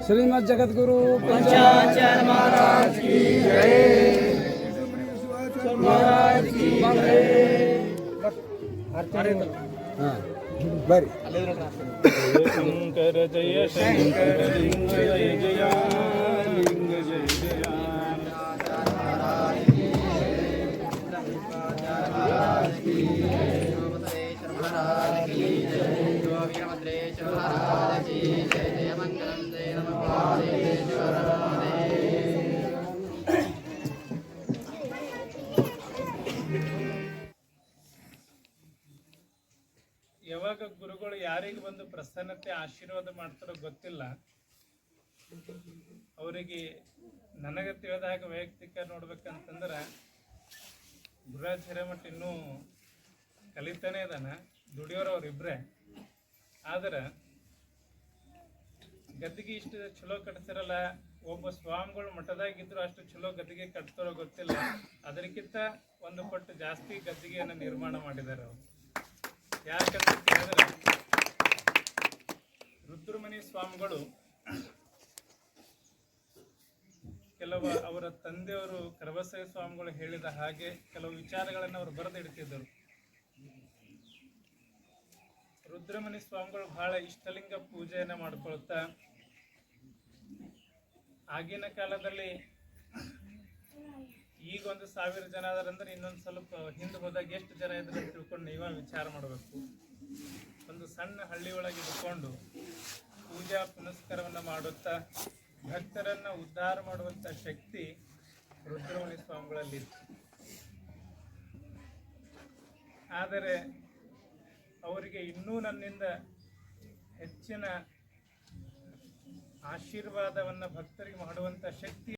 श्रीमद जगद्गुरु पंचाचार्य महाराज की जय। महाराज की जय। शंकर जय शंकर लिंग जय जय लिंग जय जय। ಯಾವಾಗ ಗುರುಗಳು ಯಾರಿಗೆ ಬಂದು ಪ್ರಸನ್ನತೆ ಆಶೀರ್ವಾದ ಮಾಡ್ತಾರೋ ಗೊತ್ತಿಲ್ಲ. ಅವರಿಗೆ ನನಗೆ ತಿಳಿದ ಹಾಗೆ ವೈಯಕ್ತಿಕ ನೋಡ್ಬೇಕಂತಂದ್ರೆ ಗುರುರಾಜ್ ಹಿರೇಮಠ ಇನ್ನೂ ಕಲಿತಾನೆ ಇದ್ದಾನೆ, ದುಡಿಯೋರು ಅವರಿಬ್ಬರೇ. ಆದ್ರೆ ಗದ್ದಿಗೆ ಇಷ್ಟು ಚಲೋ ಕಟ್ಸಿರಲ್ಲ. ಒಬ್ಬ ಸ್ವಾಮಿಗಳು ಮಠದಾಗಿದ್ರು ಅಷ್ಟು ಚಲೋ ಗದ್ದಿಗೆ ಕಟ್ತಾರೋ ಗೊತ್ತಿಲ್ಲ. ಅದಕ್ಕಿಂತ ಒಂದು ಪಟ್ಟು ಜಾಸ್ತಿ ಗದ್ದಿಗೆಯನ್ನು ನಿರ್ಮಾಣ ಮಾಡಿದ್ದಾರೆ ಅವರು. ಯಾಕಂತ ಕೇಳಿದ್ರೆ ರುದ್ರಮುನಿ ಸ್ವಾಮಿಗಳು ಕೆಲವು ಅವರ ತಂದೆಯವರು ಕರಬಸಯ್ಯ ಸ್ವಾಮಿಗಳು ಹೇಳಿದ ಹಾಗೆ ಕೆಲವು ವಿಚಾರಗಳನ್ನು ಅವರು ಬರೆದಿಡ್ತಿದ್ದರು. ರುದ್ರಮುನಿ ಸ್ವಾಮಿಗಳು ಬಹಳ ಇಷ್ಟಲಿಂಗ ಪೂಜೆಯನ್ನು ಮಾಡ್ಕೊಳ್ತಾ ಆಗಿನ ಕಾಲದಲ್ಲಿ ಈಗ 1,000 ಜನ ಅದರಂದ್ರೆ ಇನ್ನೊಂದು ಸ್ವಲ್ಪ ಹಿಂದೆ ಹೋದಾಗ ಎಷ್ಟು ಜನ ಇದ್ರೆ ತಿಳ್ಕೊಂಡು ನೀವೇ ವಿಚಾರ ಮಾಡಬೇಕು. ಒಂದು ಸಣ್ಣ ಹಳ್ಳಿ ಒಳಗೆ ಇದ್ಕೊಂಡು ಪೂಜಾ ಪುನಸ್ಕಾರವನ್ನು ಮಾಡುತ್ತಾ ಭಕ್ತರನ್ನ ಉದ್ಧಾರ ಮಾಡುವಂಥ ಶಕ್ತಿ ರುದ್ರಮುನಿ ಸ್ವಾಮಿಗಳಲ್ಲಿತ್ತು. ಆದರೆ ಅವರಿಗೆ ಇನ್ನೂ ನನ್ನಿಂದ ಹೆಚ್ಚಿನ ಆಶೀರ್ವಾದವನ್ನು ಭಕ್ತರಿಗೆ ಮಾಡುವಂಥ ಶಕ್ತಿ